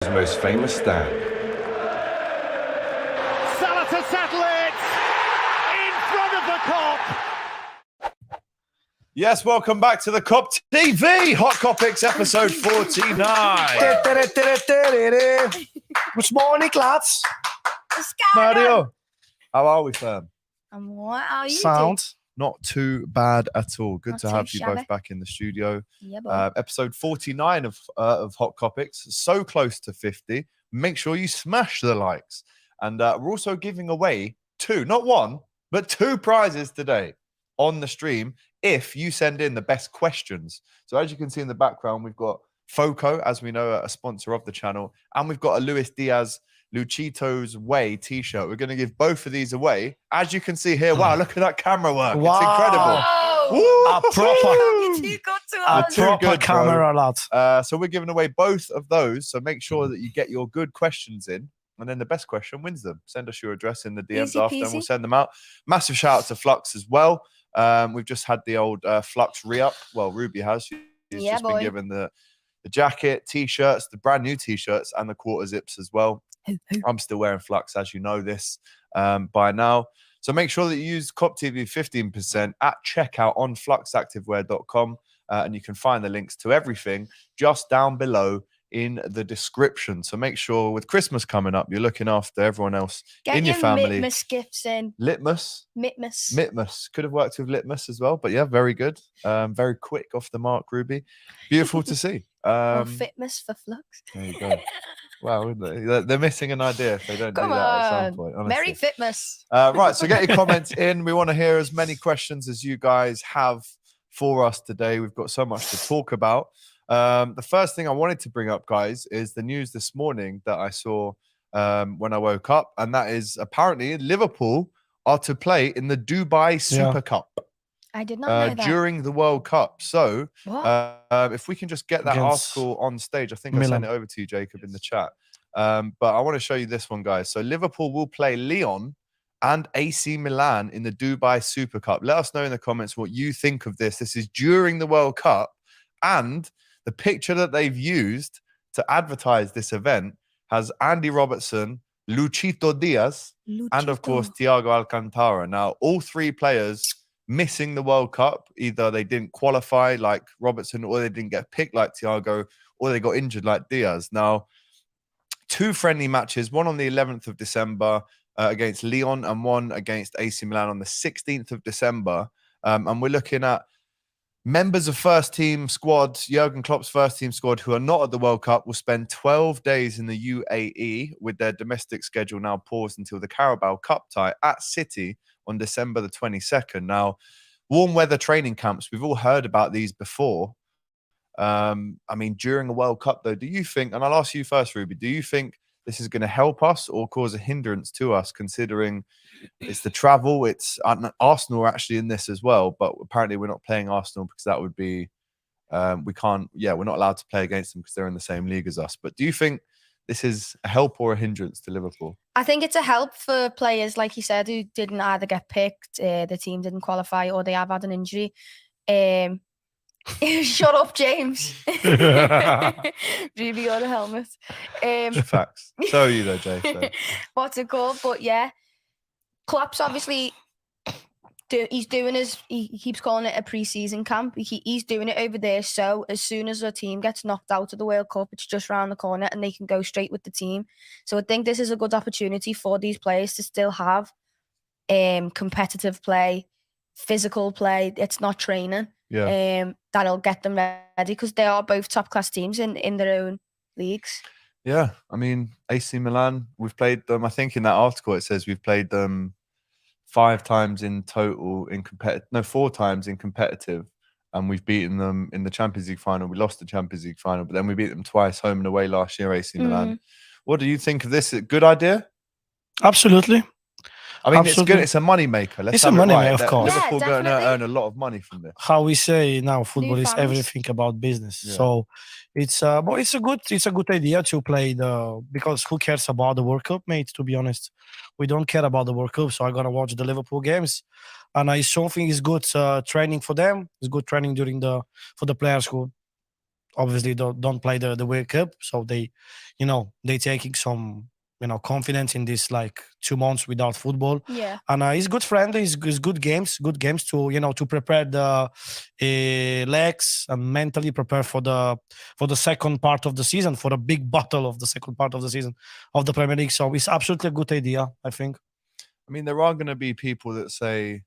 His most famous stand. Salah to settle it in front of the Kop. Yes, welcome back to the Kop TV Hot Kopics episode 49. Good morning, lads. Mario, how are we, fam? And what are you Sound. Not too bad at all. Good Not to too have you shabby. both back in the studio. Yeah, boy. Episode 49 of Hot Kopics, so close to 50. Make sure you smash the likes. And we're also giving away two, not one, but two prizes today on the stream if you send in the best questions. So as you can see in the background, we've got Foco, as we know, a sponsor of the channel, and we've got a Luis Diaz Luchito's Way t-shirt. We're going to give both of these away. As you can see here, wow, look at that camera work. Wow. It's incredible. Oh, Woo! A proper- you're too good to A us. too proper good, bro. camera, lad. So we're giving away both of those. So make sure that you get your good questions in, and then the best question wins them. Send us your address in the DMs Easy after, and we'll peasy. send them out. Massive shout out to Flux as well. We've just had the old Flux re-up. Well, Ruby has. She's Yeah, just boy. been given the jacket, t-shirts, the brand new t-shirts, and the quarter zips as well. I'm still wearing Flux, as you know this by now. So make sure that you use Kop TV 15% at checkout on fluxactivewear.com. And you can find the links to everything just down below in the description. So make sure with Christmas coming up, you're looking after everyone else Get in your family. Mitmus gifts in. Litmus. Mitmus. Mitmus. Could have worked with Litmus as well. But yeah, very good. Very quick off the mark, Ruby. Beautiful to see. Or Fitmus for Flux. There you go. Wow, isn't it? They're missing an idea if they don't Come do that at some on. point. Honestly. Merry Fitmus. Right, so get your comments in. We want to hear as many questions as you guys have for us today. We've got so much to talk about. The first thing I wanted to bring up, guys, is the news this morning that I saw when I woke up, and that is apparently Liverpool are to play in the Dubai Supercup I did not know that. during the World Cup. So What? if we can just get that Against article on stage, I think I Milan. sent it over to you, Jacob, in the chat. But I want to show you this one, guys. So Liverpool will play Lyon and AC Milan in the Dubai Super Cup. Let us know in the comments what you think of this. This is during the World Cup, and the picture that they've used to advertise this event has Andy Robertson, Luchito Diaz, and of course Thiago Alcantara. Now, all three players missing the World Cup. Either they didn't qualify like Robertson, or they didn't get picked like Thiago, or they got injured like Diaz. Now, two friendly matches, one on the 11th of December against Lyon and one against AC Milan on the 16th of December. And we're looking at members of first team squad, Jurgen Klopp's first team squad, who are not at the World Cup, will spend 12 days in the UAE with their domestic schedule now paused until the Carabao Cup tie at City on December the 22nd. Now, warm weather training camps, we've all heard about these before. I mean, during a World Cup, though, do you think, and I'll ask you first, Ruby, do you think this is going to help us or cause a hindrance to us, considering it's the travel? It's Arsenal are actually in this as well, but apparently we're not playing Arsenal because that would be, we're not allowed to play against them because they're in the same league as us. But do you think this is a help or a hindrance to Liverpool? I think it's a help for players, like you said, who didn't either get picked, the team didn't qualify, or they have had an injury. Shut up, James. Ruby on a helmet. Facts. So are you though, Jay. So. What's it called? But yeah, Klopp's obviously he's doing he keeps calling it a pre-season camp. He's doing it over there, so as soon as a team gets knocked out of the World Cup, it's just round the corner and they can go straight with the team. So I think this is a good opportunity for these players to still have competitive play, physical play. It's not training. Yeah. That'll get them ready, because they are both top class teams in their own leagues. Yeah, I mean, AC Milan, we've played them. I think in that article it says we've played them 5 times in total in competitive, 4 times in competitive, and we've beaten them in the Champions League final. We lost the Champions League final, but then we beat them twice home and away last year, AC Milan. What do you think of this? A good idea? Absolutely. I mean, Absolutely. it's good. It's a money maker. It's a money maker, of course. Liverpool Yeah, going to definitely. earn a lot of money from this. How we say now, football is families. everything about business. Yeah. So it's but it's a good idea to play because who cares about the World Cup, mate? To be honest, we don't care about the World Cup. So I'm gonna watch the Liverpool games, and I something is good training for them. It's good training for the players who obviously don't play the World Cup, so they taking some confidence in this like 2 months without football. Yeah. And he's good friend. He's good games to to prepare the legs and mentally prepare for the second part of the season, for a big battle of the second part of the season of the Premier League. So it's absolutely a good idea, I think. I mean, there are going to be people that say,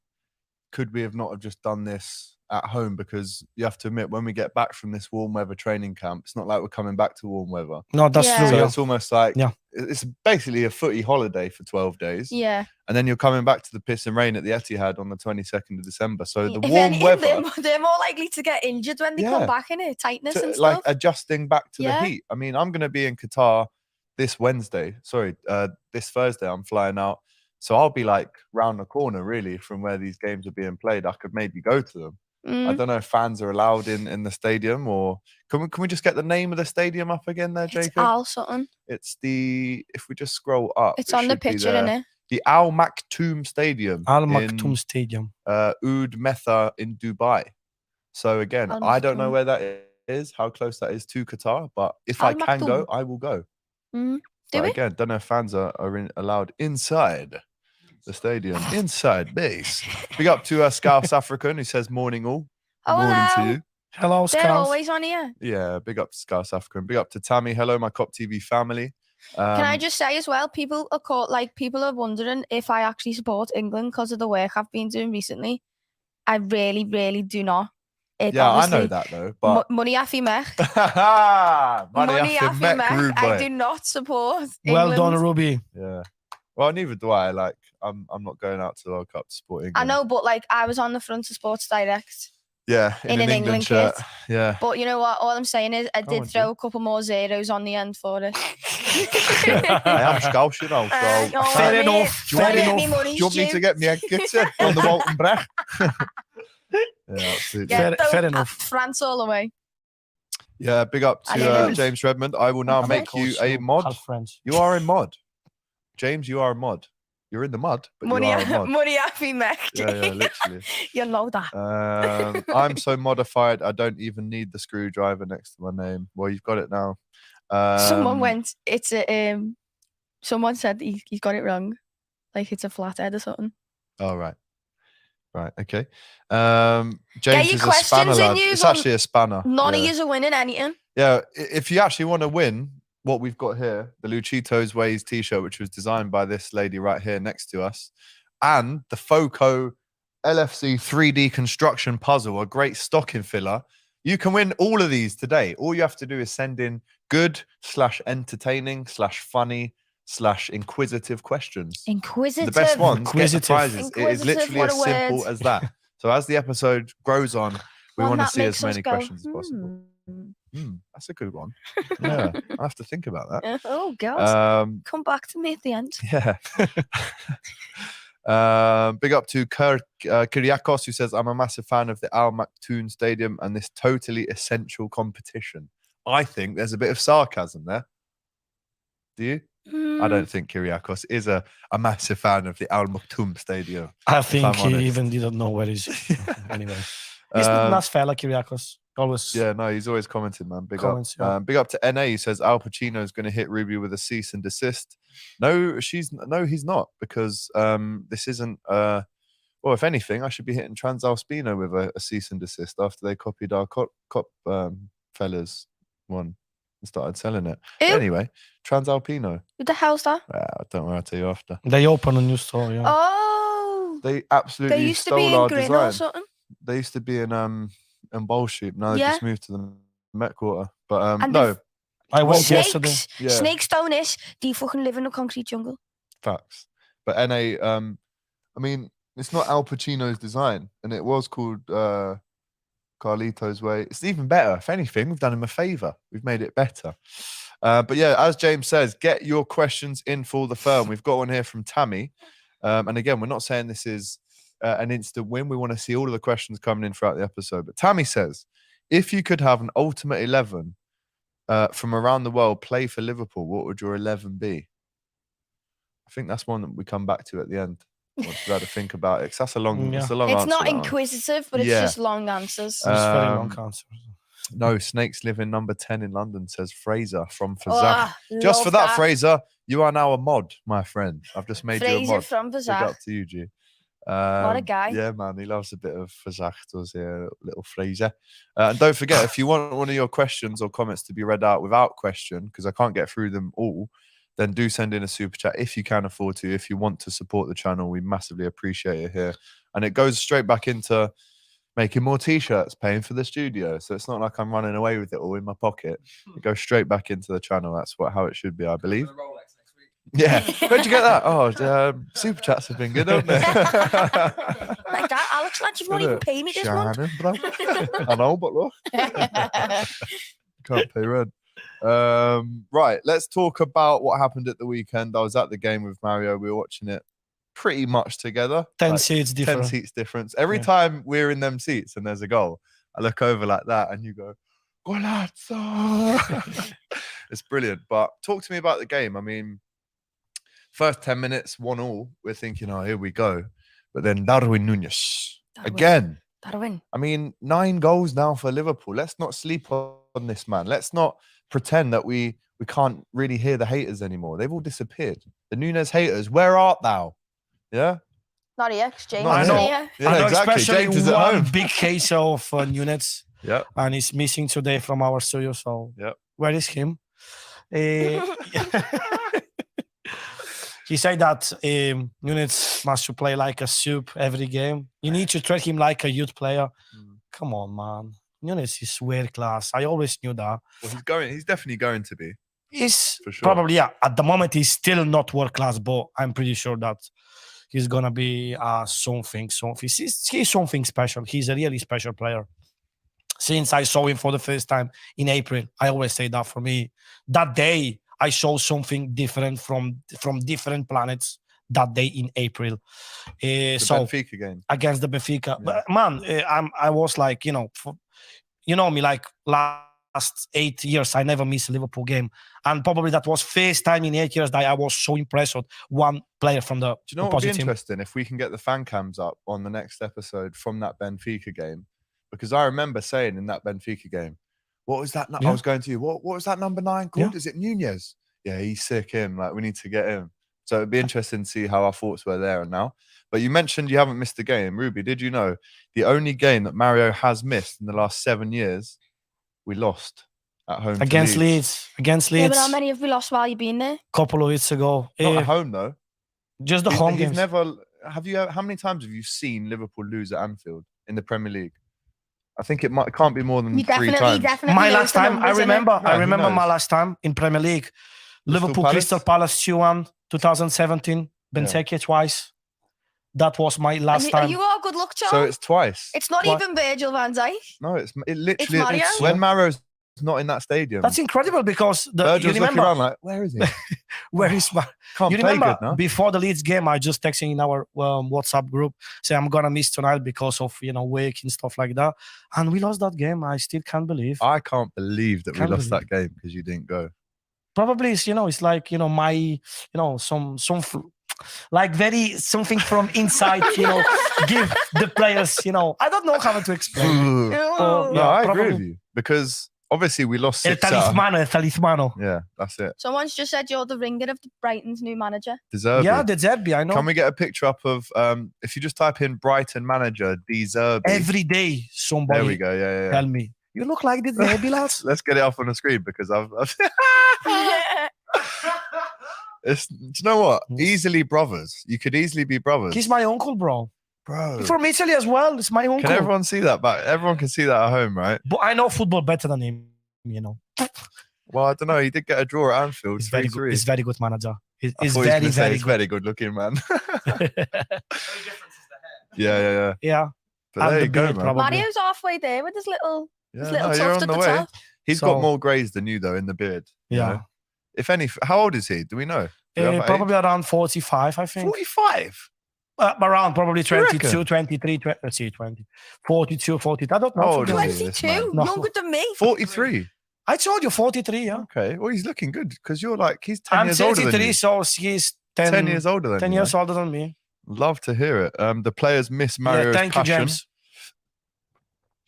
could we have not have just done this at home? Because you have to admit, when we get back from this warm weather training camp, it's not like we're coming back to warm weather. No, that's Yeah. true. So Yeah. it's almost like Yeah. it's basically a footy holiday for 12 days. Yeah. And then you're coming back to the piss and rain at the Etihad on the 22nd of December. So the If warm anything, weather, they're more likely to get injured when they Yeah. come back, in it, tightness and like stuff. adjusting back to Yeah. the heat. I mean, I'm going to be in Qatar this Thursday. I'm flying out. So I'll be like round the corner, really, from where these games are being played. I could maybe go to them. I Mm. don't know if fans are allowed in the stadium, or can we just get the name of the stadium up again there, It's Jacob? Al something. It's if we just scroll up, It's it on the should be picture, there. isn't it? The Al Maktoum Stadium. Al Maktoum Stadium. Oud Metha in Dubai. So again, Al I don't know Maktoum. where that is, how close that is to Qatar, but if Al I can go, Maktoum. I will go. Mm. Do But we? again, don't know if fans are allowed inside the stadium, inside base. Big up to Scouse African, who says morning all. Oh, Morning to hello. you. Hello, They're Scouse. always on here. Yeah, big up to Scouse African. Big up to Tammy. Hello, my Kop TV family. Can I just say as well, people are wondering if I actually support England because of the work I've been doing recently. I really, really do not. It Yeah, I know obviously- that though, but Money affi mech. Money after Mac, rude I boy. do not support Well done, England. Ruby. Yeah. Well, neither do I. Like, I'm not going out to the World Cup to support England. I know, but like I was on the front of Sports Direct. Yeah, in an England shirt. kit. Yeah. But you know what? All I'm saying is I Go on, did throw a couple more zeros on the end for it. I am Scouse, you know. So Oh, Fair mate, enough, do you wanna fair get me enough. money, do you want me to Stu? get me a kitchen on the Walton Breck? Yeah, absolutely. Get Fair those enough. France all the way. Yeah, big up I to love it. James Redmond. I will now Of make you a mod. Half French. You are a mod. James, you are a mod. You're in the mud, but Money, you are a mod. money affi mech. Yeah, literally. You know that. I'm so modified, I don't even need the screwdriver next to my name. Well, you've got it now. Someone went. It's a Someone said he's got it wrong, like it's a flathead or something. Oh, right. Right, okay. James your is a questions spanner, in, lad. yous, It's on- actually a spanner. None yeah. of yous are winning anything. Yeah, if you actually want to win what we've got here, the Luchitos Ways t-shirt, which was designed by this lady right here next to us, and the Foco LFC 3D construction puzzle, a great stocking filler, you can win all of these today. All you have to do is send in good/entertaining/funny/inquisitive questions. Inquisitive. The best ones get the Inquisitive. prizes. It is Inquisitive, literally what as a simple word. as that. So as the episode grows on, we One want to that see makes as us many go, questions as possible. "Hmm." That's a good one. Yeah, I have to think about that. Oh, girls, come back to me at the end. Yeah. Big up to Kyriakos, who says, I'm a massive fan of the Al Maktoum Stadium and this totally essential competition. I think there's a bit of sarcasm there. Do you? I don't think Kyriakos is a massive fan of the Al Maktoum Stadium. I think I'm he honest. even didn't know where is. Anyway, he's a nice fella, Kyriakos. Always. Yeah, no, he's always commenting, man. Big Comments, up. yeah. Big up to NA. He says Al Pacino is going to hit Ruby with a cease and desist. No, he's not, because this isn't. Well, if anything, I should be hitting Transalpino with a cease and desist after they copied our Kop fellas one and started selling it. Who? Anyway, Transalpino. Who the hell's that? Don't worry, I'll tell you after. They open a new store. Yeah. Oh, They absolutely they used to stole be in our Grin or design. something. They used to be in Bowl Sheep. Now they Yeah. just moved to the Met Quarter. But And no, I went What- yesterday. Snakes. Yeah. Snakes don't is. Do you fucking live in a concrete jungle? facts. But NA, I mean, it's not Al Pacino's design, and it was called Carlito's Way. It's even better. If anything, we've done him a favor. We've made it better. But yeah, as James says, get your questions in for the firm. We've got one here from Tammy. And again, we're not saying this is an instant win. We want to see all of the questions coming in throughout the episode. But Tammy says, if you could have an ultimate 11 from around the world play for Liverpool, what would your 11 be? I think that's one that we come back to at the end. Once we've had to think about it. 'Cause that's a long, Yeah. it's a long It's answer. not that one. inquisitive, but it's Yeah. just long answers. It's very long answer. No, snakes live in number 10 in London, says Fraser from Fazak. Oh, Just for love that, Fraser, you are now a mod, my friend. I've just made you a Fraser mod. from Big Fazak. up to you, G. What a guy. Yeah, man, he loves a bit of Fazak, does he? A little Fraser. And don't forget, if you want one of your questions or comments to be read out without question, because I can't get through them all, then do send in a super chat if you can afford to. If you want to support the channel, we massively appreciate it here. And it goes straight back into making more t-shirts, paying for the studio. So it's not like I'm running away with it all in my pocket. It goes straight back into the channel. That's how it should be, I believe. Yeah. Where'd you get that? Oh, super chats have been good, haven't they? Like that, Alex, lad, you've not even paid me this month. Shannon, bro. I know, but look. Can't pay rent. Right, let's talk about what happened at the weekend. I was at the game with Mario. We were watching it pretty much together. 10 like, seats different. 10 seats difference. Every time we're in them seats and there's a goal, I look over like that and you go, Golazzo. It's brilliant. But talk to me about the game. I mean, first 10 minutes, 1-1. We're thinking, oh, here we go. But then Darwin Núñez again. Darwin. I mean, 9 goals now for Liverpool. Let's not sleep on this man. Let's not pretend that we can't really hear the haters anymore. They've all disappeared. The Núñez haters, where art thou? Yeah? Not here, 'cause James Not isn't here. here. Yeah, I know exactly. especially James is at one home. big case of Núñez, Yeah. and he's missing today from our studio. So Yep. where is him? He said that Núñez must play like a soup every game. You need to treat him like a youth player. Come on, man. Núñez is world class. I always knew that. Well, he's definitely going to be. He's For sure. probably, yeah, at the moment he's still not world class, but I'm pretty sure that he's gonna be something. He's something special. He's a really special player. Since I saw him for the first time in April, I always say that for me, that day I saw something different from different planets that day in April. The So Benfica game. against the Benfica, Yeah. but man, I was like, you know me, like last 8 years, I never miss a Liverpool game, and probably that was first time in 8 years that I was so impressed with one player from the Do you know what would be opposite team. interesting if we can get the fan cams up on the next episode from that Benfica game? Because I remember saying in that Benfica game, what was that? I Yeah. was going to you. What was that number 9 called? Yeah. Is it Núñez? Yeah, he's sick. Him. Like, we need to get him. So it'd be interesting to see how our thoughts were there and now. But you mentioned you haven't missed a game. Ruby, did you know the only game that Mario has missed in the last 7 years, we lost at home to Against Leeds. Against Yeah, Leeds. but how many have we lost while you've been there? Couple of weeks ago. Not at home though. Just the home games. Never. How many times have you seen Liverpool lose at Anfield in the Premier League? I think it can't be more than You 3 times. definitely My knows last the time, numbers, innit? Yeah, I who remember my knows? last time in Premier League. Liverpool Palace? Crystal Palace 2-1, 2017, Benteke twice. That was my last And time. you got good luck, John. So it's twice. It's not What? even Virgil van Dijk. No, it literally. Mario? When Mario's not in that stadium, That's incredible because you Virgil's looking remember around like, where is he? where is my Can't you play remember good now. before the Leeds game, I just texting in our WhatsApp group, say I'm gonna miss tonight because of work and stuff like that. And we lost that game. I still can't believe. I can't believe that we Can't lost believe that game because you didn't go. Probably it's it's like my like very something from inside, give the players, I don't know how to explain. No, yeah, I agree probably. with you because obviously we lost El 6 out. talismano. Yeah, that's it. Someone's just said you're the ringer of Brighton's new manager. Deserve Yeah, it. the Zerbi, I know. Can we get a picture up of if you just type in Brighton manager Deserve? Every day somebody There we go. Yeah. tell me, you look like the Zerbi, lads. Let's get it up on the screen because I've it's, do you know what? Easily brothers. You could easily be brothers. He's my uncle, bro. bro. He's from Italy as well. It's my uncle. Can everyone see that? But everyone can see that at home, right? But I know football better than him, Well, I don't know. He did get a draw at Anfield. He's very good. 3-3. He's very good manager. He's I thought he was very, gonna say very he's good. very good looking, man. Yeah. Yeah. But And there the you go, beard, man. probably. Mario's halfway there with his little Yeah, little no, tuft you're at on the the way. top. He's So- got more greys than you, though, in the beard. you Yeah. know? If any, how old is he? Do we know? Do we have an Probably age? around 45, I think. 45. Around probably Do you 22, reckon? 23, 20, let's see, 20, 42, 43. I don't know. How to old be is he? honest. this 22, man. No. younger than me. 43. I told you 43, yeah. Okay. Well, he's looking good because you're like, he's 10 I'm years older than 33, you. so he's 10, 10 years older than 10 you. years older than me. Love to hear it. The players miss Mario's Yeah, thank you, passion. James.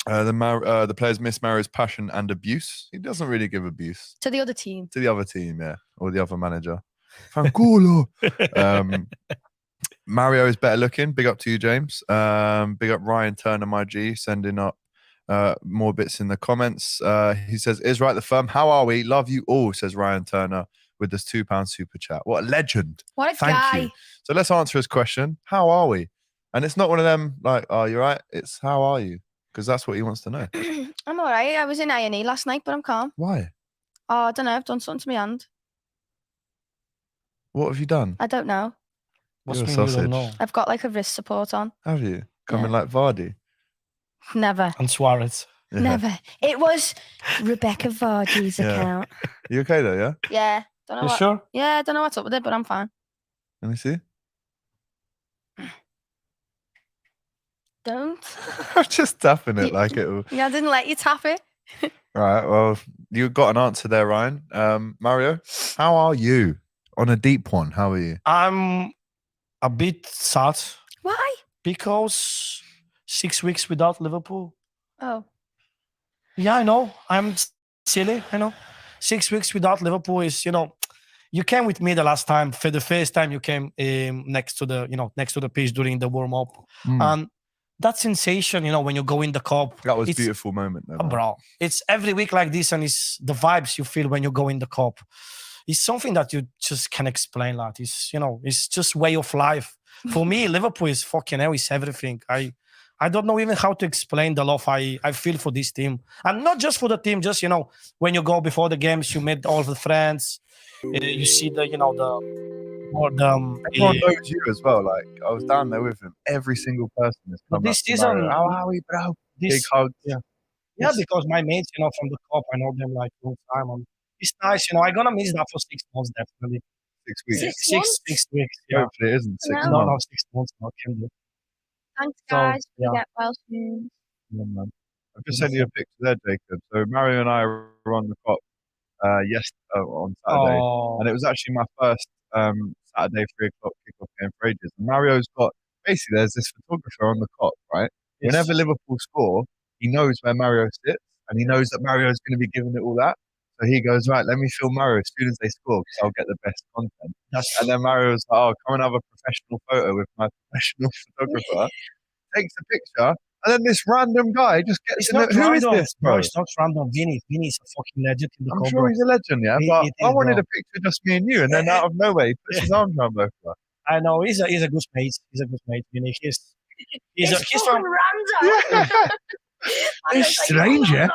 The players miss Mario's passion and abuse. He doesn't really give abuse To the other team. to the other team, yeah, or the other manager. Fanculo. Mario is better looking. Big up to you, James. Big up Ryan Turner, my G, sending up more bits in the comments. He says, "Is right the firm. How are we? Love you all," says Ryan Turner with this £2 super chat. What a legend. What a Thank guy. you. So let's answer his question. How are we? And it's not one of them like, "Oh, you're right." It's how are you? Because that's what he wants to know. I'm all right. I was in A&E last night, but I'm calm. Why? Oh, I don't know. I've done something to my hand. What have you done? I don't know. What's You're a mean you sausage. don't know? I've got like a wrist support on. Have you? Coming like Vardy? Never. And Suarez. Yeah. Never. It was Rebecca Vardy's Yeah. account. You okay though, yeah? Yeah. Don't know You what. sure? Yeah, I don't know what's up with it, but I'm fine. Let me see. Don't. I'm just tapping it like it will. Yeah, I didn't let you tap it. Right, well, you got an answer there, Ryan. Mario, how are you? On a deep one, how are you? I'm a bit sad Why? because 6 weeks without Liverpool. Oh. Yeah, I know. I'm silly. I know. 6 weeks without Liverpool is, you came with me the last time. For the first time, you came next to the pitch during the warm up, and that sensation, when you go in the cup, That was a it's- beautiful moment, though. man. bro. It's every week like this, and it's the vibes you feel when you go in the cup. It's something that you just can't explain. Like it's just way of life. For me, Liverpool is fucking hell. It's everything. I don't know even how to explain the love I feel for this team, and not just for the team. Just when you go before the games, you meet all the friends. You see Everyone knows you as well. Like, I was down there with him. Every single person has come this up to Mario. season, How are we, bro? Big this hugs. yeah, because my mates, from the cup, I know them like long time. And it's nice, I'm gonna miss that for 6 months definitely. 6 weeks. Six 6 weeks. Yeah. Hopefully it isn't 6 No. No, months. 6 months. No, can do. Thanks, So, guys. yeah. We get well soon. Yeah, man. I've just sent you a picture there, Jacob. So Mario and I were on the cop on Saturday. Oh, And it was actually my first Saturday 3 o'clock kickoff game for ages. And Mario's got basically there's this photographer on the cop, right? yes. Whenever Liverpool score, he knows where Mario sits, and he knows that Mario's going to be giving it all that. So he goes, right, let me film Mario as soon as they score because I'll get the best content. And then Mario's like, oh, come and have a professional photo with my professional photographer. Takes a picture, and then this random guy just gets It's in not it. Who is random. this, bro? It's not random. Vinny is a fucking legend in the I'm club, sure bro. he's a legend, yeah. He- But it I is, wanted bro. a picture just me and you, and then out of nowhere he puts his arms around both of us. I know he's a good mate. He's a good mate. Vinny. He's from random. This stranger.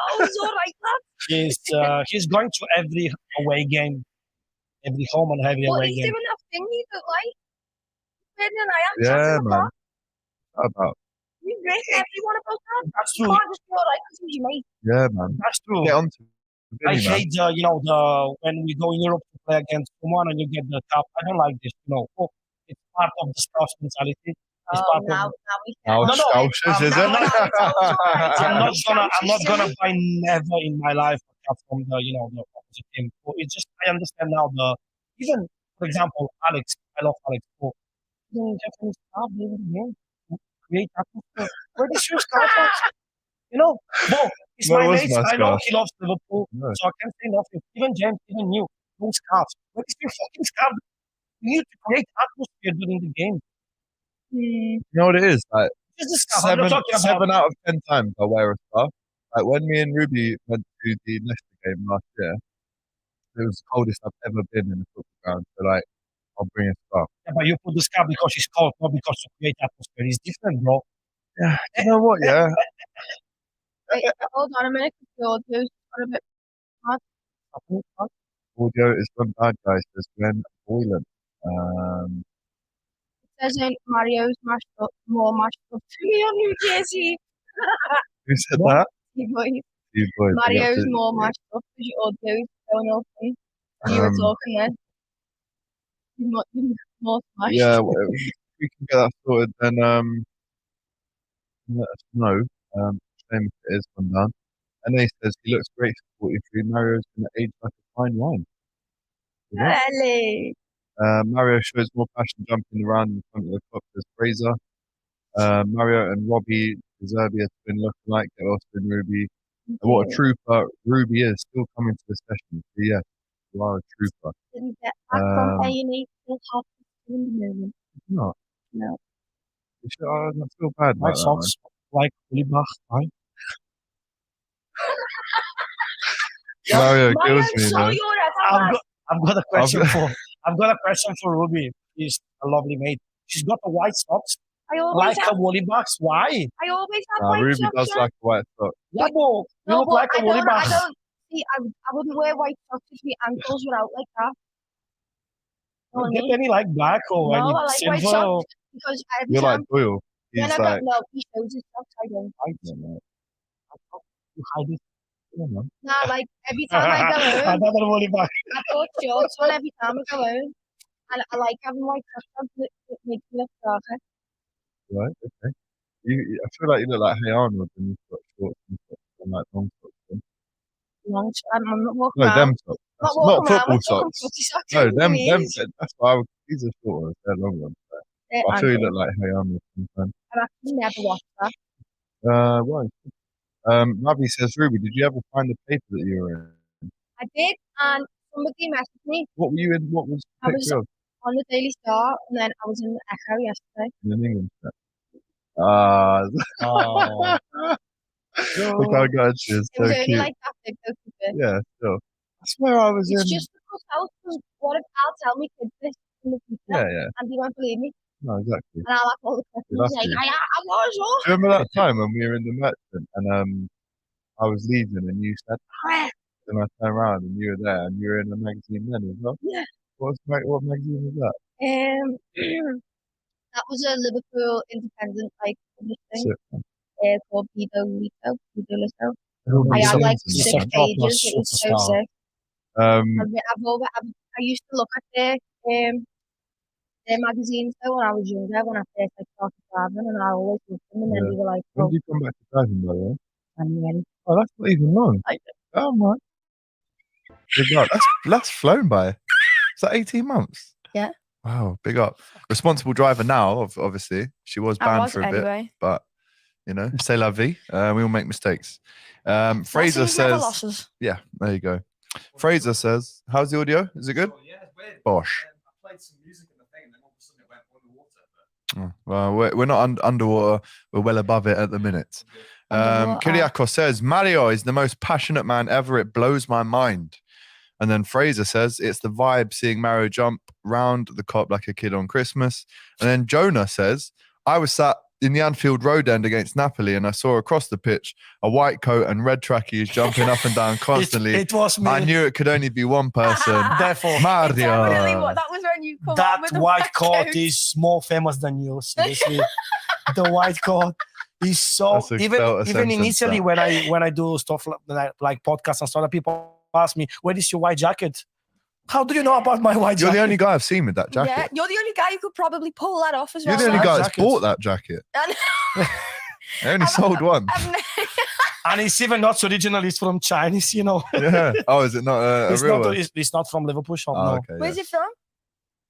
he's going to every away game, every home and every But away he's game. doing that thing you don't like. Better than I am. Yeah, chatting man. about. How about? You rate everyone about that. That's You true. can't just be all right because he's your mate. Yeah, man. That's true. Get on to I Vinny, man. hate when we go in Europe to play against someone and you get the cup. I don't like this. It's part of the sports mentality. It's part now of. we Now, No, no, Scousers, is no, it? no, no, I'm not gonna buy never in my life a cup from the opposite team. So it's just I understand now even for example Alex. I love Alex. So Japanese club, create atmosphere. Where did you start from? Bro, he's Where my was mate. my I know scarf? he loves Liverpool, No. so I can't say nothing. Even James, even you, no scarves. Where is your fucking scarf? You need to create atmosphere during the game. You know what it is? Like, Just the scarf. I'm not talking about. 7 out of 10 times I wear a scarf. Like when me and Ruby went to the Leicester game last year, it was the coldest I've ever been in a football ground. So like, I'll bring a scarf. Yeah, but you put the scarf because it's cold, not because to create atmosphere. It's different, bro. Yeah, you know what? Yeah, Wait, hold on a minute. The audio's got a bit. audio is from bad guys. Says Glenn Boylan. It says in Mario's more mashed up to me on New Jersey. Who said What? that? You boys. You boys. Mario's more mashed up because your audio's going up. And you were talking then. You're more smashed. Yeah, well, if we can get that sorted, then let us know. Same if it is one down. And then he says he looks great for 43. Mario's going to age like a fine wine. Yeah. Really? Mario shows more passion jumping around in front of the cup as Fraser. Mario and Robbie Deserbi have been looking like they're also in Ruby. What a trooper Ruby is, still coming to the session. So yeah, you are a trooper. Didn't get back from A&E till half in the moment. No. No. You should, I don't feel bad about Like that, socks, like Olibach, right? man. Mario Mario, kills me, show though. your I've got a question I've- for Ruby. She's a lovely mate. She's got the white socks, I always like have, a Wollybachs. Why? I always have Nah, white Ruby socks. does yeah. like a white sock. Yeah, but you No, look but like a I Wollybachs. don't see. I wouldn't wear white socks if my ankles were out like that. You know what I Get mean? any like black or No, any I like white silver? Or... socks because every You're like time Doyle. He's when I like, don't know, he shows his socks. I don't. I don't know. You hide it. I don't know. Nah, like every time I go home, Another Wollybach. I put shorts on every time I go home, and I like having white socks on. It makes me look darker. Right, okay. I feel like you look like Hey Arnold when you've got shorts and stuff and like long socks. on. I'm not walking No, around. them socks. I'm not Not walking around football with fucking socks. footy socks No, on my them, knees. that's why these are short ones, they're long ones. Yeah, I feel you look like Hey Arnold sometimes. I've actually never watched that. Right. Ravi says, Ruby, did you ever find the paper that you were in? I did, and somebody messaged me What were you in? What was I the was- picture of on the Daily Star, and then I was in the Echo yesterday. in an England set? Ah, Oh. look how good she is. It was So only cute. like that big, though, to be fair. Yeah, still. I swear I was It's in. just because what if I'll tell me kids this in the future, Yeah, yeah. and they won't believe me, No, exactly. and I'll have all the questions That's like, true. I was Do you remember that time when we were in the merchant and I was leaving and you said, "Ah." and I turned around and you were there and you were in a magazine then as well? Yeah. What magazine was that? That was a Liverpool independent like published thing Shit. called Pido Lito. Ruby I had like Deschamps. 6 Supercup pages. was It was so superstar. sick. I used to look at their magazines though when I was younger, when I first like started driving, and I always looked at them, and then Yeah. they were like, When "Oh, did you come back to driving, by the way? I'm ready." Oh, that's not even long. Oh my. Big up. That's flown by. Is that 18 months? Yeah. Wow, big up. Responsible driver now, obviously. She was I banned was for a bit, anyway. but you know, c'est la vie. We all make mistakes. Fraser Losses, never says, losses. yeah, there you go. Fraser says, how's the audio? Is it good? Yeah, it's weird. Bosh. I played some music in the thing, and then all of a sudden it went underwater. Oh, well, we're not underwater. We're well above it at the minute. Underwater. Kyriakos says, Mario is the most passionate man ever. It blows my mind. And then Fraser says, it's the vibe seeing Mario jump round the Kop like a kid on Christmas. And then Jonah says, I was sat in the Anfield Road end against Napoli and I saw across the pitch a white coat and red trackies jumping up and down constantly. It was me. I knew it could only be one person. Therefore, Definitely Mario. what that was when you come on that with the white coat coat. is more famous than you. Seriously, the white coat is so. That's a Even sentence, initially that. when I do stuff like podcasts and stuff, people ask me, "Where is your white jacket?" How do you know about my white You're jacket? the only guy I've seen with that Yeah, jacket. you're the only guy who could probably pull that off as You're well. the only White guy that's jacket. bought that jacket. And- I only sold one. And it's even not original. It's from Chinese, you know. Yeah. Oh, is it not a it's real not. one? It's not from Liverpool shop. Oh, no, okay, Where's yeah. it from?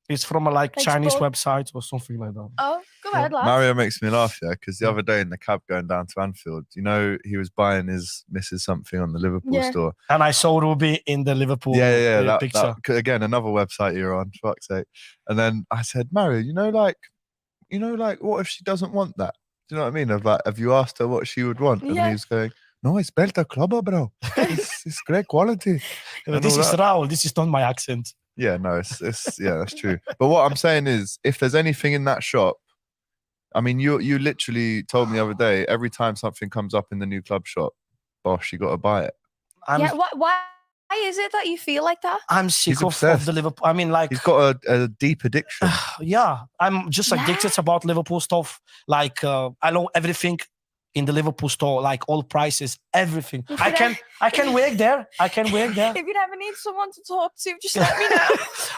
it's from a like Like Chinese sport? website or something like that. Oh, go ahead, lad. Mario makes me laugh, yeah, because the other day in the cab going down to Anfield, you know, he was buying his missus something on the Liverpool Yeah. store. And I saw Ruby in the Liverpool picture. Again, another website you're on, fuck's sake. And then I said, Mario, you know, like, what if she doesn't want that? Do you know what I mean? Of like, have you asked her what she would want? And Yeah. he was going, no, it's Belta Clubber, bro. It's great quality. and This all is that. Raul. This is not my accent. Yeah, no, it's yeah, that's true. But what I'm saying is, if there's anything in that shop, I mean, you literally told me the other day, every time something comes up in the new club shop, bosh, you got to buy it. I'm, Yeah, why is it that you feel like that? I'm sick He's of obsessed. the Liverpool. I mean, like, He's got a deep addiction. yeah, I'm just Yeah. addicted about Liverpool stuff. Like, I know everything in the Liverpool store, like all prices, everything. If I you can work there. I can work there. If you ever need someone to talk to, just let me know.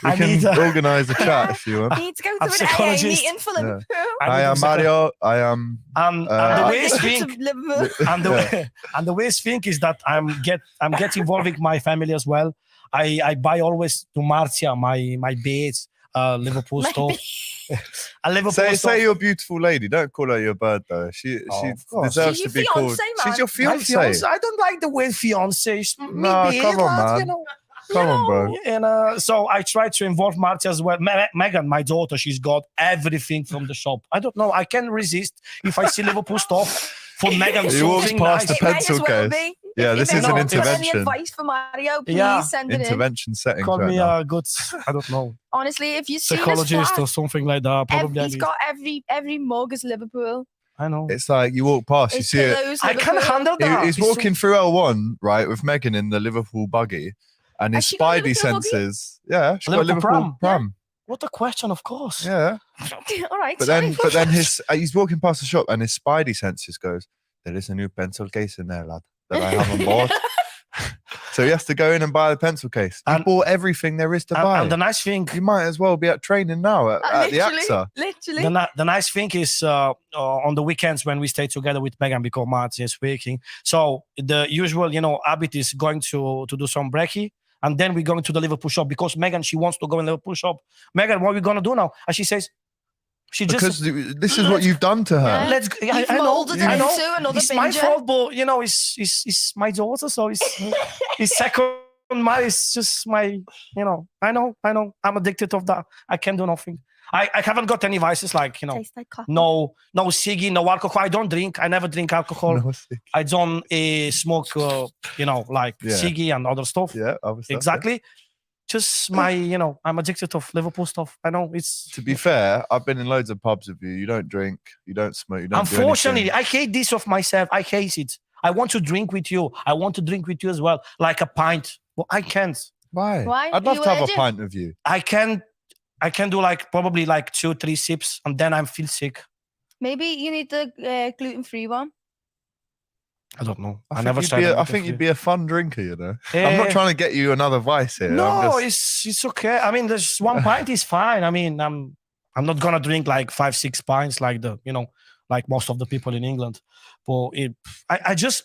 We I need can organize a chat if you want. You need to go I'm to an AA psychologist. meeting for Yeah. Liverpool. I am Mario. I am. And the Uh, worst To thing, Liverpool. and the worst thing is that I'm get involving my family as well. I buy always to Marcia my beds, Liverpool My stuff. A Liverpool Say stuff. you're a beautiful lady. Don't call her your bird though. She of course. deserves She's to your be called. fiancé, man. She's your My fiance. fiance. I don't like the word fiance. No, Maybe, come on, lad, man. You know. Come on, bro. And so I try to involve Marty as well. Megan, my daughter, she's got everything from the shop. I don't know. I can't resist if I see Liverpool stuff for Megan. He walks Something past nice. the It may pencil as well case. be. Yeah, If this is an anyone's got any intervention. advice for Mario, please Yeah. send it in. Intervention settings Call right me now. a good, I don't know, Honestly, if you see this psychologist flat, or something like that. Probably I he's need. got every mug is Liverpool. I know. It's like you walk past, you His see it. pillows, I can't Liverpool. handle that. He's It's so- walking through L1, right, with Megan in the Liverpool buggy, and his Has she got a spidey Liverpool buggy? senses. Yeah, she's got a Liverpool Liverpool pram. What a question, of course. Yeah, All right. but sorry. then he's walking past the shop, and his spidey senses goes, "There is a new pencil case in there, lad, that I haven't bought." So he has to go in and buy the pencil case. He And- bought everything there is to buy. And the nice thing, You might as well be at training now at the Literally, AXA. literally. the nice thing is on the weekends when we stay together with Megan because Martin is working. So the usual, habit is going to do some brekkie. And then we're going to the Liverpool shop because Megan, she wants to go in the Liverpool shop. Megan, what are we going to do now? And she says, Because this is what you've done to her. Yeah. let's go. You've I know. moulded her I know. into another It's my binger. fault, but it's my daughter, so it's second. It's just my, I know. I'm addicted of that. I can't do nothing. I haven't got any vices like, Tastes like coffee. no ciggy, no alcohol. I don't drink. I never drink alcohol. No, sick. I don't smoke, like Yeah. ciggy and other stuff. Yeah, obviously. Exactly. Just my, I'm addicted of Liverpool stuff. I know it's. To be fair, I've been in loads of pubs with you. You don't drink, you don't smoke, you don't do Unfortunately, anything. I hate this of myself. I hate it. I want to drink with you. I want to drink with you as well, like a pint. But I can't. Why? Why? I'd love You to have a allergic? pint with you. I can do probably 2-3 sips and then I feel sick. Maybe you need the gluten-free one. I don't know. I I think never you'd tried be it. I think you'd be a fun drinker, you know. I'm not Eh, trying to get you another vice here. No, I'm just, it's okay. I mean, there's one pint is fine. I mean, I'm not gonna drink 5-6 pints like like most of the people in England. But I just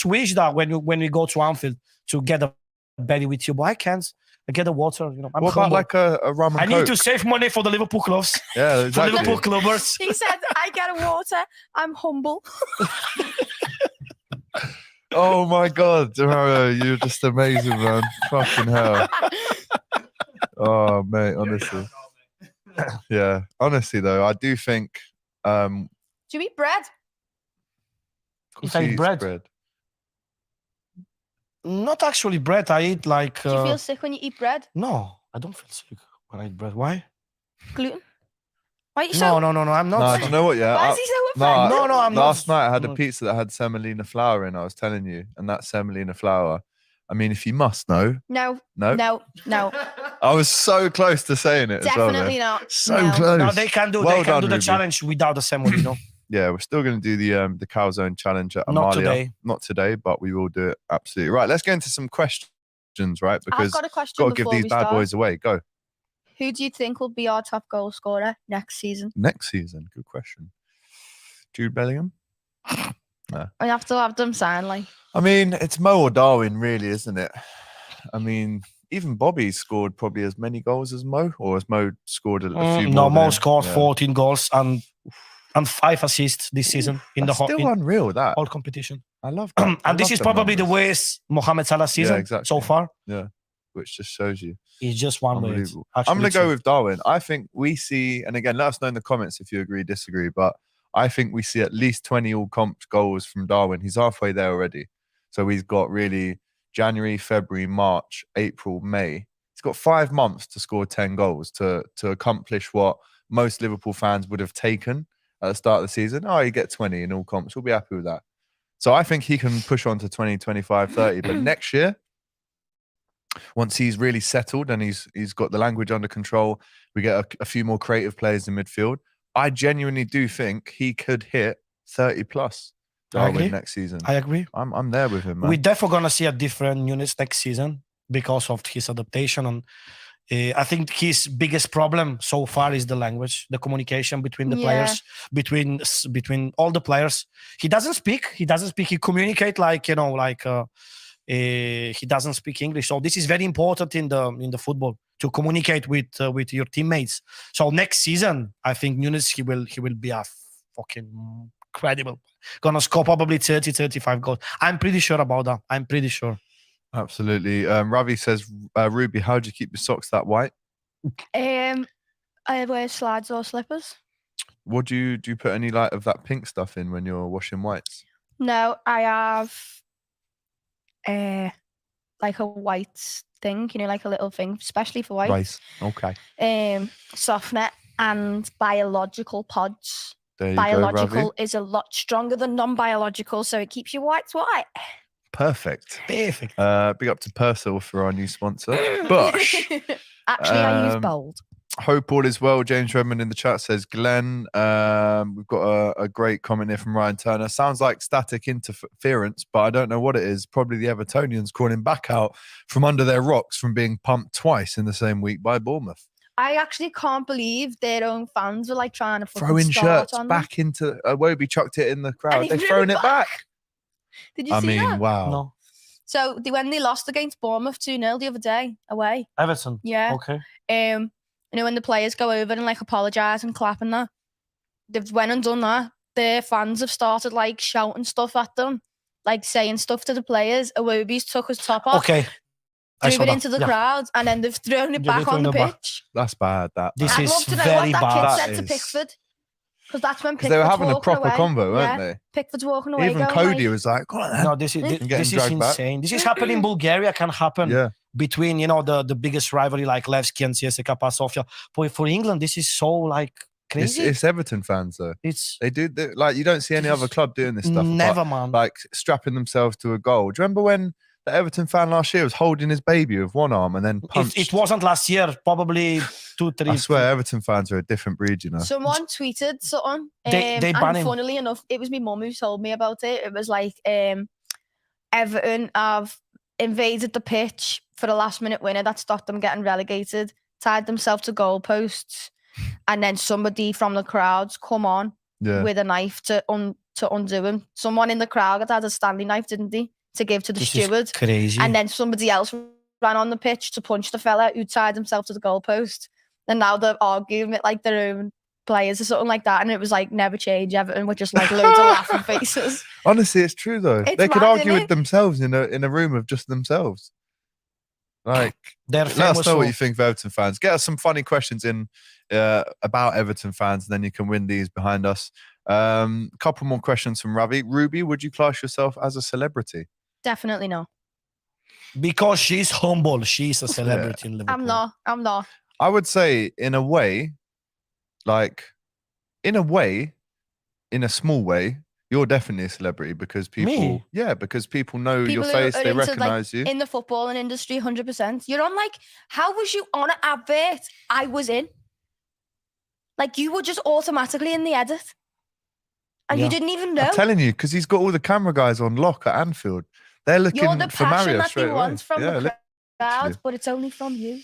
wish that when we go to Anfield to get a belly with you, but I can't. I get the water. I'm what about humble. like a rum and I need to Coke? save money for the Liverpool clubs, Yeah, for exactly. Liverpool clubbers. He said, I get a water. I'm humble. Oh my God, Mario, you're just amazing, man. Fucking hell. Oh mate, honestly. Yeah, honestly though, I do think Do you eat bread? course I he eat eats bread. Not actually bread. I eat like. Do you feel sick when you eat bread? No, I don't feel sick when I eat bread. Why? Gluten? Why are you so... No, I'm No, not. do you know what? Yeah, Why I- is he so no, offended? No, I'm not. last night I had a No. pizza that had semolina flour in. I was telling you, and that semolina flour. I mean, if you must know, No, no, no. I was so close to saying it. as well, Definitely man. not. So No. close. No, they can do. Well they can done, do the Ruby. challenge without the semolina. Yeah, we're still going to do the calzone challenge at Amalia. Not today. Not today, but we will do it absolutely. Right, let's get into some questions, right? I've Because got a question got to give before these we bad start. boys away. Go Who do you think will be our top goal scorer next season? next season. Good question. Jude Bellingham. I have to have them sign I mean, it's Mo or Darwin, really, isn't it? I mean, even Bobby scored probably as many goals as Mo, or has Mo scored a few more? No, than Mo him? scored Yeah. 14 goals and 5 assists this season in the That's still in unreal. That all competition. I love that. I And this love is them probably the numbers, worst Mohamed Salah season exactly. so far. which just shows you. He's just one way. Unbelievable. I'm going to go with Darwin. I think we see, and again, let us know in the comments if you agree, disagree, but I think we see at least 20 all comp goals from Darwin. He's halfway there already. So he's got really January, February, March, April, May. He's got 5 months to score 10 goals to accomplish what most Liverpool fans would have taken at the start of the season. Oh, you get 20 in all comps. We'll be happy with that. So I think he can push on to 20, 25, 30. But next year, once he's really settled and he's got the language under control, we get a few more creative players in midfield. I genuinely do think he could hit 30 plus I agree. Darwin next season. I agree. I'm there with him, man. We're definitely gonna see a different Nunes next season because of his adaptation. And I think his biggest problem so far is the language, the communication between the players, between all the players. He doesn't speak. He communicate he doesn't speak English. So this is very important in the football. to communicate with your teammates. So next season, I think Nunes he will be a fucking incredible. Gonna score probably 30, 35 goals. I'm pretty sure about that. I'm pretty sure. Absolutely. Ravi says, Ruby, how do you keep your socks that white? I wear slides or slippers. What do you put any of that pink stuff in when you're washing whites? No, I have like a white thing, like a little thing, especially for whites. Right. Okay. Softener and biological pods. There you Biological go, Ravi. is a lot stronger than non-biological, so it keeps your whites white. Perfect. Perfect. Big up to Persil for our new sponsor. Bush. Actually, I use bold. Hope all is well. James Redmond in the chat says, Glenn, we've got a great comment here from Ryan Turner. Sounds like static interference, but I don't know what it is. Probably the Evertonians calling back out from under their rocks from being pumped twice in the same week by Bournemouth. I actually can't believe their own fans were like trying to fucking Throwing start shirts on back into Wobie chucked it in the crowd. he They've threw thrown it it back. Did you see that? Wow. No. So when they lost against Bournemouth 2-0 the other day away. Everton. Yeah. Okay. When the players go over and like apologise and clap and that, they've went and done that. Their fans have started like shouting stuff at them, like saying stuff to the players. Iwobi's took his top off, Okay. I threw saw it that. into the Yeah. crowd, and then they've thrown it Yeah, back they're on the throwing it back. pitch. That's bad. This I'd is love to know very what that bad. kid That said to is- Pickford. Because that's when Because Pickford's they were having a walking proper away. convo, weren't Yeah. they? Pickford's walking away. Even going Cody like, was like, "Go on, then." No, this is getting insane. dragged back. This is happening in Bulgaria. Can happen Yeah. between the biggest rivalry like Levski and CSKA Sofia. But for England, this is so like crazy. It's Everton fans though. It's They do you don't see any other club doing this stuff. never, apart- man. like strapping themselves to a goal. Do you remember when the Everton fan last year was holding his baby with one arm and then punched? It wasn't last year. Probably 2-3. I swear, Everton fans are a different breed. You know. someone tweeted something. They ban and him. funnily enough, it was my mum who told me about it. It was like Everton have invaded the pitch for a last minute winner that stopped them getting relegated, tied themselves to goalposts, and then somebody from the crowds come on Yeah. with a knife to undo him. Someone in the crowd had a Stanley knife, didn't he, to give to the This is steward, crazy. and then somebody else ran on the pitch to punch the fella who tied himself to the goalpost. And now they're arguing with like their own players or something like that, and it was like never change. Everton with just like loads of laughing faces. Honestly, it's true though. It's They could mad, argue innit? with themselves in a room of just themselves. Like, They're let famous us know what for- you think of Everton fans. Get us some funny questions in about Everton fans, and then you can win these behind us. A couple more questions from Ravi. Ruby, would you class yourself as a celebrity? Definitely no. because she's humble. She's a celebrity in Liverpool. I'm not. I would say, in a way, in a small way, you're definitely a celebrity because people, Me? because people know your People who face, are they into, like, recognize you. In the footballing industry, 100%. You're on how was you on an advert I was in? Like you were just automatically in the edit. And you Yeah. didn't even know. I'm telling you, because he's got all the camera guys on lock at Anfield. They're looking You're the for passion Mario that straight they away. want from Yeah, the crowd, literally. but it's only from you.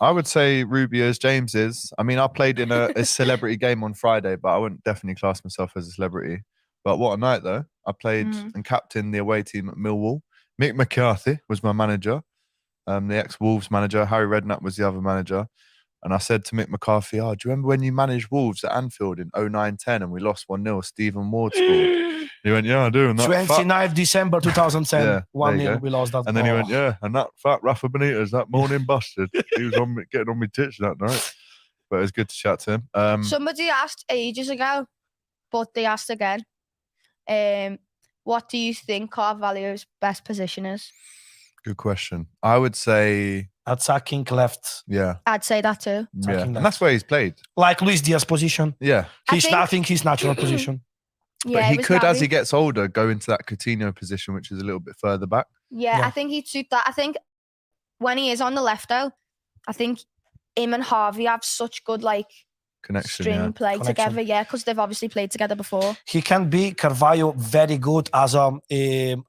I would say Ruby as James is. I mean, I played in a celebrity game on Friday, but I wouldn't definitely class myself as a celebrity. But what a night, though. I played and captained the away team at Millwall. Mick McCarthy was my manager. The ex-Wolves manager. Harry Redknapp was the other manager. And I said to Mick McCarthy, do you remember when you managed Wolves at Anfield in 09-10 and we lost 1-0? Stephen Ward scored. He went, yeah, I do. And that 29th December 2010. Yeah, there you 1-0, go. we lost that. And then he went, yeah, and that fat Rafa Benitez, that morning bastard, he was getting on me tits that night. But it was good to chat to him. Somebody asked ages ago, but they asked again. What do you think Carvalho's best position is? Good question. I would say, attacking left, yeah. I'd say that too. Yeah. Attacking And left. that's where he's played. like Luis Diaz position. Yeah. I I think his natural position. But Yeah, he it was could, as Naby. he gets older, go into that Coutinho position, which is a little bit further back. Yeah, Yeah. I think he'd suit that. I think when he is on the left, though, I think him and Harvey have such good Connection, string yeah. play Connection. together. Yeah, because they've obviously played together before. He can be Carvalho very good as a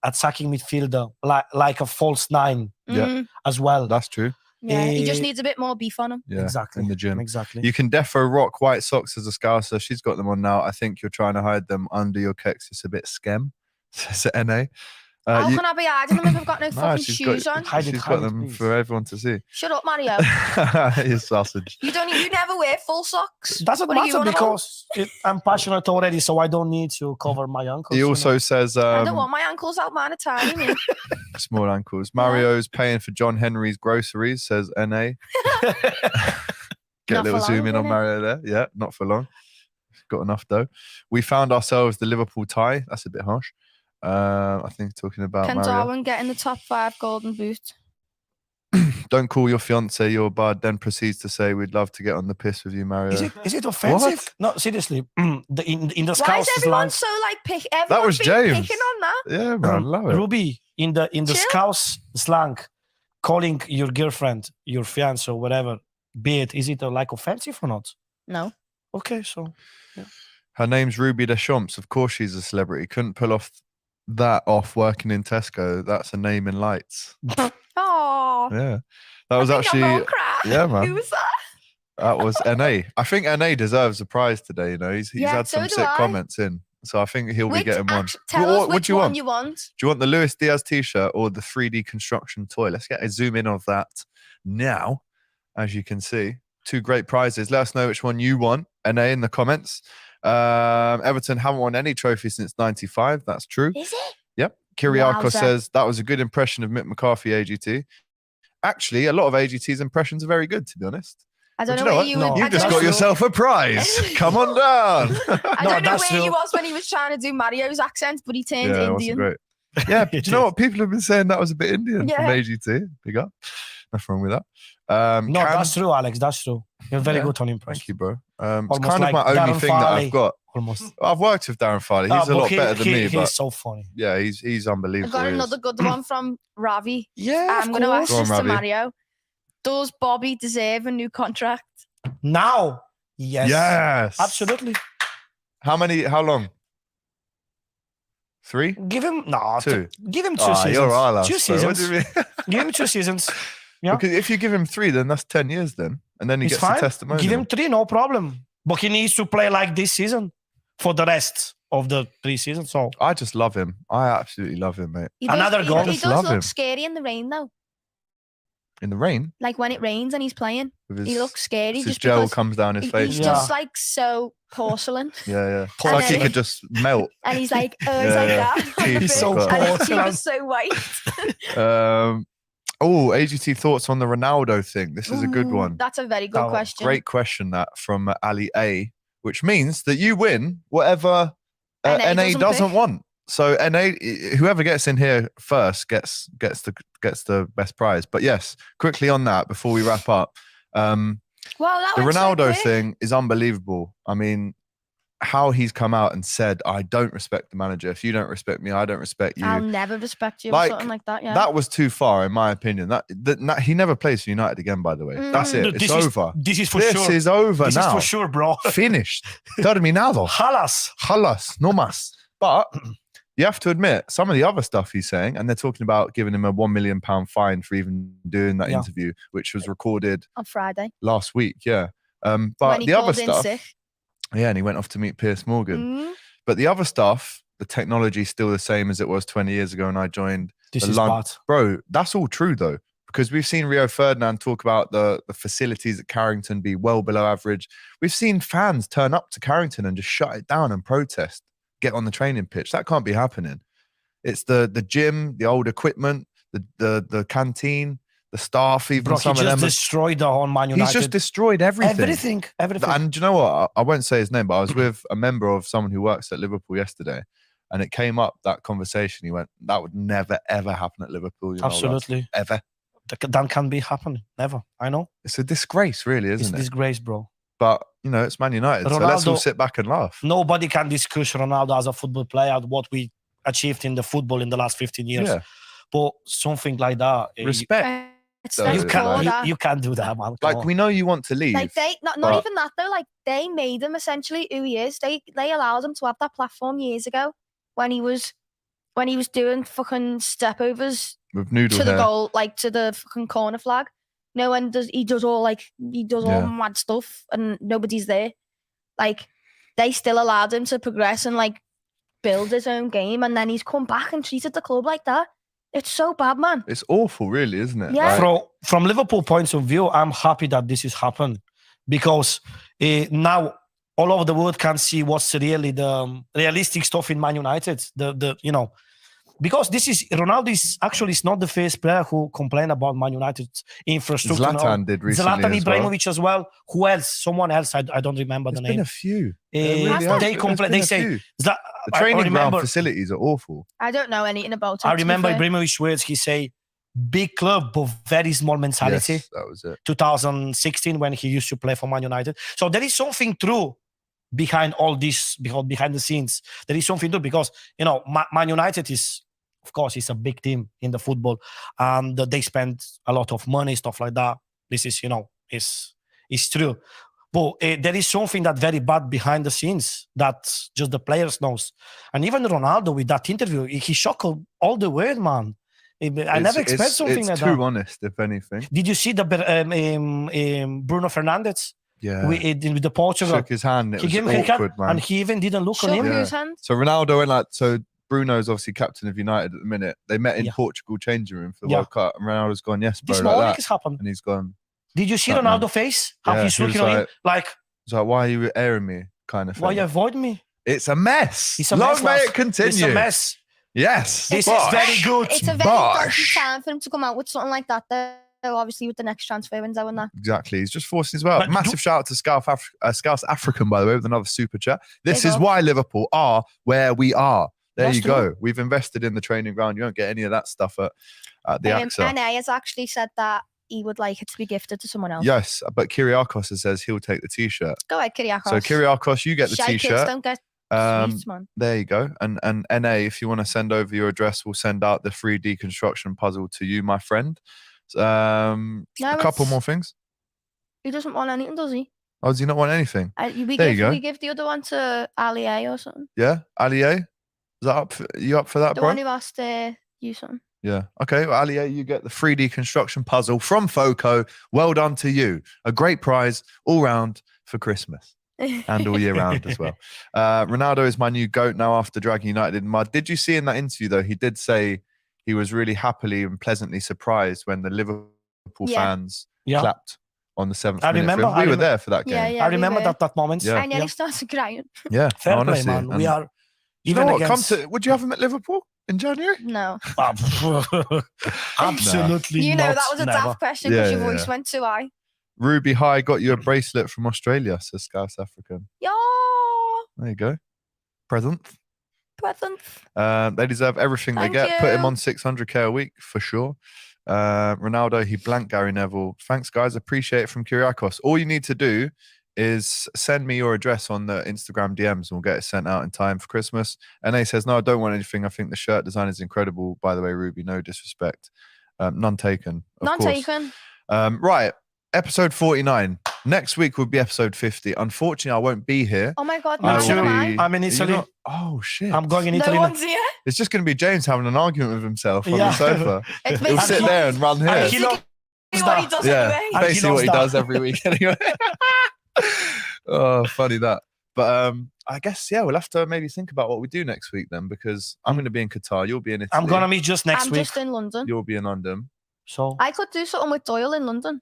attacking midfielder, like a false nine Yeah. Mhm. as well. That's true. Yeah, he just Eh, needs a bit more beef on him. Yeah. exactly In the gym. Exactly. You can defo rock white socks as a scouser. She's got them on now. I think you're trying to hide them under your kicks. It's a bit scam, says NA. How You- can I be hiding them if I've got no fucking she's shoes got- on? Hide it, She's hide got it, them please. for everyone to see. Shut up, Mario. You sausage. You never wear full socks. Doesn't What are you matter on about? because I'm passionate already, so I don't need to cover my ankles. He you know. also says I don't want my ankles out, mine are tiny. man. small ankles. Mario's paying for John Henry's groceries, says NA. Get Not a little for zoom long, in on innit? Mario there. Yeah, not for long. Got enough though. We found ourselves the Liverpool tie. That's a bit harsh. I think talking about Can Mario. Darwin get in the top 5 golden boot? Don't call your fiance your bud. Then proceeds to say, "We'd love to get on the piss with you, Mario." Is it offensive? No, seriously. In the Why scouts is everyone slang, so like pick? Everyone's was been James. picking on that. Yeah, man, love it. Ruby, in the Chill. scouts slang, calling your girlfriend, your fiance, or whatever, be it, is it like offensive or not? No. Okay, so Her name's Rubi Deschamps. Of course, she's a celebrity. Couldn't pull off that working in Tesco. That's a name in lights. Oh. Yeah, that was actually. Yeah, man. Who was that? That was NA. I think NA deserves a prize today. You know, he's Yeah, had some so do sick I. comments in, so I think he'll be getting one. Tell What us would which you one want? you want. Do you want the Luis Diaz t-shirt or the 3D construction toy? Let's get a zoom in of that now. As you can see, 2 great prizes. Let us know which one you want. NA in the comments. Everton haven't won any trophy since '95. That's true. Is it? Yep. Kiriako Wowza. says that was a good impression of Mick McCarthy, AGT. Actually, a lot of AGT's impressions are very good, to be honest. I don't But know you where know you what? would. No, I You just don't got know- yourself a prize. Come on down. I No, don't know that's where he true. was when he was trying to do Mario's accent, but he turned Yeah, it wasn't Indian. great. Yeah, do It you know is. what? People have been saying that was a bit Indian from Yeah. AGT. Big up. Nothing wrong with that. no, Cam- that's true, Alex. That's true. You're very Yeah, good on Thank impression. you, bro. It's Almost kind of like my only Darren thing that Farley. I've got. Almost. I've worked with Darren Farley. He's a but lot better than me, he's but so funny. yeah, he's I've unbelievable. got he is. another good one from Ravi. Yeah, I'm going to ask Go on, this to Ravi. Mario. Does Bobby deserve a new contract? Now, yes, Yes. absolutely. How long? 3? Give him 2. Give him 2 Ah, seasons. you're all us, 2 bro. What seasons. do you mean? Give him 2 seasons. Yeah. Because if you give him 3, then that's 10 years then. And then he It's gets fine. the testimonial. Give him 3, no problem. But he needs to play like this season for the rest of the 3 seasons. So I just love him. I absolutely love him, mate. He Another does, goal. He Just does love look him. scary in the rain, though. In the rain, Like when it rains and he's playing, with his, he looks scary his just gel because comes down his face. he's Yeah. just like so porcelain. Yeah. It's And like he then- could just melt. And he's like, oh, he's Yeah, like yeah. that. on the He's pitch, so and his teeth porcelain. are so white. AGT thoughts on the Ronaldo thing. This is a good Ooh, one. That's a very good Oh, question. Great question that from Ali A, which means that you win whatever NA NA doesn't doesn't pick. want. So NA, whoever gets in here first gets the best prize. But yes, quickly on that before we wrap up. Well, that The went so Ronaldo quick. thing is unbelievable. I mean, how he's come out and said, "I don't respect the manager. If you don't respect me, I don't respect you." I'll never respect you Like, or something like that. Yeah. That was too far, in my opinion. That he never plays for United again. By the way, that's it. Mm. It's over. This is for This sure. is over This now. is for sure, bro. Finished. Terminado. Halas. Halas. No más. But you have to admit, some of the other stuff he's saying, and they're talking about giving him a £1 million fine for even doing that Yeah. interview, which was recorded on Friday. last week. Yeah. But when he the other called in stuff, sick. yeah, and he went off to meet Piers Morgan. Mm. But the other stuff, the technology is still the same as it was 20 years ago, and I joined. This The is Lon- bad. Bro, that's all true though, because we've seen Rio Ferdinand talk about the facilities at Carrington be well below average. We've seen fans turn up to Carrington and just shut it down and protest, get on the training pitch. That can't be happening. It's the gym, the old equipment, the canteen, the staff, even Bro, he some of just them. destroyed the whole Man United. He's just destroyed everything. Everything. And do you know what? I won't say his name, but I was with a member of someone who works at Liverpool yesterday, and it came up, that conversation. He went, "That would never, ever happen at Liverpool. You know, lads. Absolutely. Ever. That can be happening. Never. I know. It's a disgrace, really, It's isn't it? disgrace, bro. But, you know, it's Man United. So let's all Ronaldo- sit back and laugh. Nobody can discuss Ronaldo as a football player, what we achieved in the football in the last 15 years. Yeah. But something like that, Respect. It's So like you it's for like- that. you can't do that, man. Come Like, on. we know you want to leave. Like they not but- even that though. Like they made him essentially who he is. They allowed him to have that platform years ago when he was doing fucking stepovers with noodle to hair. the goal, like to the fucking corner flag. No one does. He does all Yeah. mad stuff, and nobody's there. Like they still allowed him to progress and like build his own game, and then he's come back and treated the club like that. It's so bad, man. It's awful, really, isn't it? Yeah. Like, From Liverpool points of view, I'm happy that this has happened because now all over the world can see what's really the realistic stuff in Man United. Because this is Ronaldo is not the first player who complained about Man United's infrastructure. Zlatan did recently Zlatan as well. Ibrahimovic as well. Who else? Someone else. I don't remember There's the been name. a few. They complain. They say the training ground facilities are awful. I don't know anything about it. I to be remember fair. Ibrahimovic's words. He say, "Big club, but very small mentality." Yes, that was it. 2016 when he used to play for Man United. So there is something true behind all this, behind the scenes. There is something true because Man United is. Of course, it's a big team in the football, and they spend a lot of money, stuff like that. This is, is true. But there is something that very bad behind the scenes that just the players knows. And even Ronaldo with that interview, he shocked all the world, man. I never expect something like that. It's too honest, if anything. Did you see the Bruno Fernandes? Yeah. With the Portugal. Shook his hand. It He was gave him a awkward, hand, man. and he even didn't look on Shook him. whose hand? So Ronaldo went Bruno's obviously captain of United at the minute. They met in Yeah. Portugal changing room for the Yeah. World Cup, and Ronaldo's gone, yes, bro, This like morning that. has happened. And he's gone, Did you see That man. Ronaldo's face? How Yeah, he's he was looking at him like, he's like, why are you airing me? Kind of thing. why you avoid me? It's a mess. It's a Long mess, may lads. it continue. It's a mess. Yes. This Bosh. is very good. It's a very dodgy Bosh. time for him to come out with something like that, though, obviously, with the next transfer window and that. Exactly. He's just forcing his way up. But Massive shout out to Scouse African, by the way, with another super chat. This Big is up. why Liverpool are where we are. There That's you go. true. We've invested in the training ground. You won't get any of that stuff at the AXA. NA has actually said that he would like it to be gifted to someone else. Yes, but Kyriakos says he'll take the t-shirt. Go ahead, Kyriakos. So Kyriakos, you get the Shy kids t-shirt. don't get Um, sweets, man. There you go. And NA, if you want to send over your address, we'll send out the free deconstruction puzzle to you, my friend. No, A couple it's- more things. He doesn't want anything, does he? Oh, does he not want anything? We go. give the other one to Ali A or something. Yeah, Ali A? Is that up? You up for that, The bro? one who asked you something. Yeah. Okay. Well, Ali A, you get the 3D construction puzzle from Foco. Well done to you. A great prize all round for Christmas and all year round as well. Ronaldo is my new GOAT now after dragging United in mud. Did you see in that interview, though, he did say he was really happily and pleasantly surprised when the Liverpool Yeah. fans Yeah. clapped on the 7th I minute. remember- for him. I We were remember- there for that game. Yeah, Yeah. yeah. I we remember were. that moment. Yeah. I nearly started crying. Fair honestly. play, man. And We are you know even what? against. Would you have him at Liverpool in January? No. Absolutely You know, not. that was a Never. daft question because Yeah, your yeah, voice went too high. Ruby High got you a bracelet from Australia, says Scouse African. Yo, There you go. Present. present. They deserve everything Thank they get. Put him you. on 600k a week for sure. Ronaldo, he blanked Gary Neville. Thanks, guys. Appreciate it from Kyriakos. All you need to do is send me your address on the Instagram DMs and we'll get it sent out in time for Christmas. NA says, no, I don't want anything. I think the shirt design is incredible. By the way, Ruby, no disrespect. None taken. Of Not course. taken. Right. Episode 49. Next week will be episode 50. Unfortunately, I won't be here. Oh my God, Me I neither too. am will I. be- I'm in Are you Italy. not- Oh, shit. I'm going in No Italy. now. one's here. It's just going to be James having an argument with himself on Yeah. the sofa. It's He'll sit basically there and run here. And he Basically loves what he that. does Yeah, anyway. And he basically what he loves does that. every week anyway. Oh, funny that. But I guess, yeah, we'll have to maybe think about what we do next week then, because I'm going to be in Qatar. You'll be in Italy. I'm gonna meet just next I'm week. just in London. You'll be in London. So I could do something with Doyle in London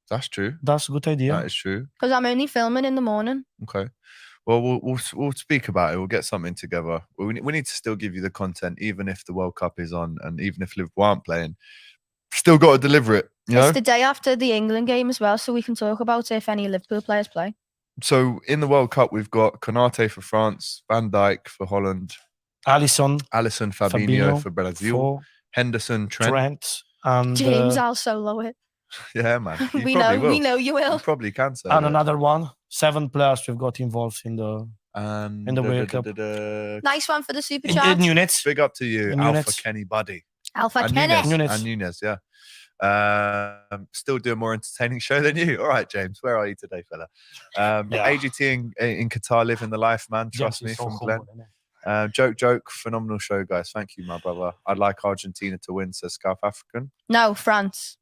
That's true. that's a good idea. That is true. because I'm only filming in the morning. Okay. Well, we'll speak about it. We'll get something together. We need to still give you the content, even if the World Cup is on and even if Liverpool aren't playing. Still got to deliver it. You know? It's the day after the England game as well, so we can talk about it if any Liverpool players play. So in the World Cup, we've got Konate for France, Van Dijk for Holland, Allison, Alisson, Fabinho Fabinho for Brazil, for Henderson, Trent. Trent, and James, I'll solo it. Yeah, man. You We probably know, will. we know you You will. probably can say and that. another one. 7 players we've got involved in the And in the World Cup. Nice one for the super in chat. units. Big up to you, In Alpha units. Kenny Buddy. Alpha And Kenneth. Nunes. Nunes. And Nunes, yeah. Still do a more entertaining show than you. All right, James, where are you today, fella? Yeah. AGT in Qatar, living the life, man. Trust me, from Glenn. Joke, phenomenal show, guys. Thank you, my brother. I'd like Argentina to win, says South African. No, France.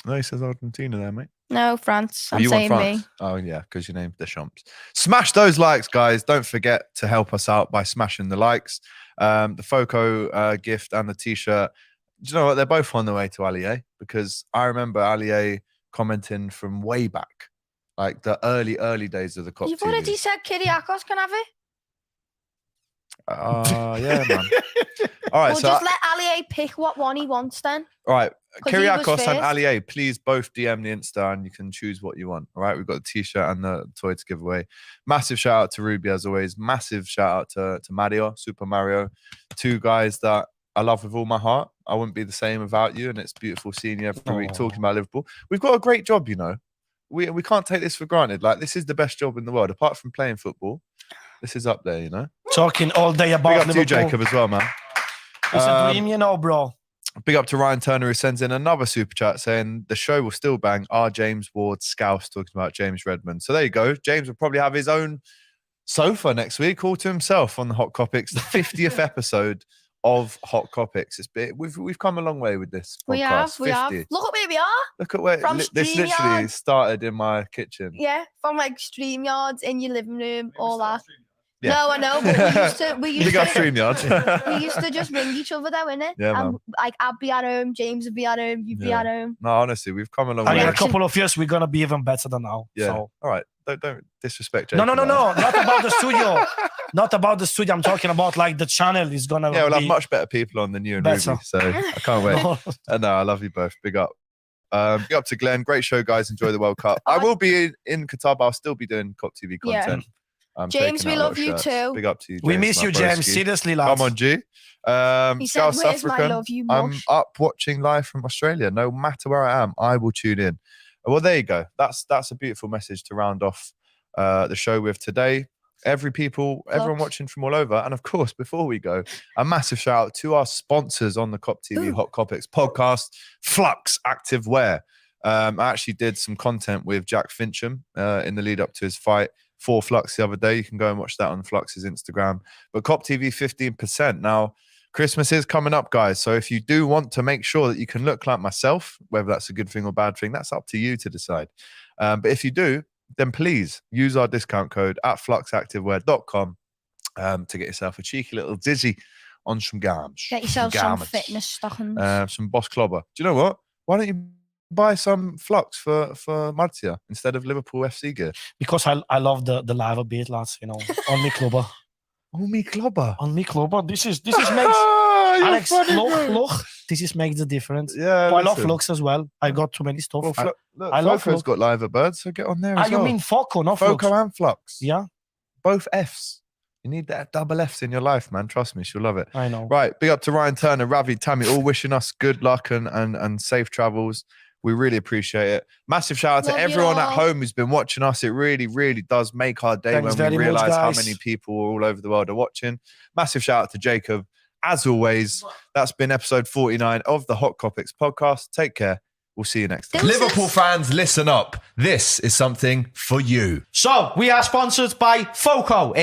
No, he says Argentina there, mate. No, France. Oh, I'm you want saying France? me. Oh, yeah, because you named Deschamps. Smash those likes, guys. Don't forget to help us out by smashing the likes. The Foco gift and the T-shirt. Do you know what? They're both on the way to Allier, because I remember Allier commenting from way back, like the early days of the Kop You've TV. already said Kyriakos can have it. Yeah, man. All right, We'll so just let Allier pick what one he wants then. all right, 'Cause he was Kyriakos and first. Allier, please both DM the Insta and you can choose what you want. All right, we've got the T-shirt and the toy to give away. Massive shout out to Ruby as always. Massive shout out to Mario, Super Mario, two guys that I love with all my heart. I wouldn't be the same without you, and it's beautiful seeing you every week talking about Liverpool. We've got a great job, you know. We can't take this for granted. Like, this is the best job in the world, apart from playing football. This is up there, you know. Talking all day about Big up to you, Liverpool. Jacob, as well, man. It's a dream, you know, bro. Big up to Ryan Turner, who sends in another super chat saying the show will still bang. R. James Ward Scouse talking about James Redmond. So there you go. James will probably have his own sofa next week, all to himself on the Hot Kopics, the 50th episode of Hot Kopics. We've come a long way with this podcast. We have. 50. Look at where we are. Look at where From this literally StreamYard. started in my kitchen. Yeah, from like StreamYards in your living room, all that. Yeah. No, I know, but we used Big up to StreamYard. we used to just ring each other though, innit? Yeah, man. And like I'd be at home, James would be at home, you'd be Yeah. at home. No, honestly, we've come a long And way. in a couple of years, we're gonna be even better than now. Yeah. So. All right. Don't disrespect No, Jacob. no, now. not about the studio. Not about the studio. I'm talking about like the channel is gonna. Yeah, we'll have be much better people on than you and better. Ruby. So I can't wait. No, I love you both. Big up. Big up to Glenn. Great show, guys. Enjoy the World Cup. I will be in Qatar, but I'll still be doing Kop TV Yeah. content. James, taking we out a lot love of you shirts. too. Big up to you, James. We miss my you, James. broski. Seriously, lads. Come on, G. He said, South "Where's my African. love, you I'm mush?" up watching live from Australia. No matter where I am, I will tune in. Well, there you go. That's a beautiful message to round off the show with today. Everyone Flux. watching from all over. And of course, before we go, a massive shout out to our sponsors on the Kop TV Ooh. Hot Kopics podcast, Flux Active Wear. I actually did some content with Jack Fincham in the lead up to his fight for Flux the other day. You can go and watch that on Flux's Instagram. But Kop TV 15%. Now, Christmas is coming up, guys. So if you do want to make sure that you can look like myself, whether that's a good thing or bad thing, that's up to you to decide. But if you do, then please use our discount code at fluxactivewear.com to get yourself a cheeky little dizzy on some garms. Get yourself some garments. fitness stockings. Some Boss Clobber. Do you know what? Why don't you buy some Flux for Martia instead of Liverpool FC gear? Because I love the live a bit, lads. You know, on me clubber, Oh, me Clobber. on me clubber. This is makes You're Alex funny, bro. look. This is makes the difference. Yeah, But I love listen. Flux as well. I got too many stuff. Well, look, I love Foco's Flux. got live birds, so get on there as you well. mean Foco, not Flux? Foco and Flux. Yeah, Both Fs. You need that double Fs in your life, man. Trust me, she'll love it. I know. Right, big up to Ryan Turner, Ravi, Tammy, all wishing us good luck and safe travels. We really appreciate it. Massive shout out Love to you everyone at all. home who's been watching us. It really, really does make our day Thanks when very we much, realize how guys. many people all over the world are watching. Massive shout out to Jacob. As always, that's been episode 49 of the Hot Kopics podcast. Take care. We'll see you next time. Deuces. Liverpool fans, listen up. This is something for you. So, we are sponsored by Foco,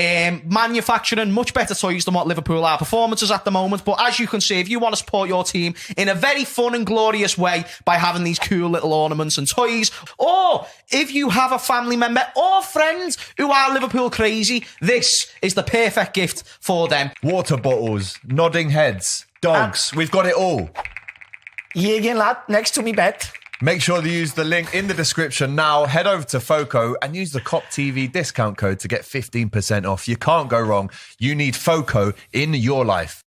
manufacturing much better toys than what Liverpool are performances at the moment. But as you can see, if you want to support your team in a very fun and glorious way by having these cool little ornaments and toys, or if you have a family member or friends who are Liverpool crazy, this is the perfect gift for them. Water bottles, nodding heads, dogs. We've got it all. Yeah, again, lad. Next to me bed. Make sure to use the link in the description now. Head over to Foco and use the Kop TV discount code to get 15% off. You can't go wrong. You need Foco in your life.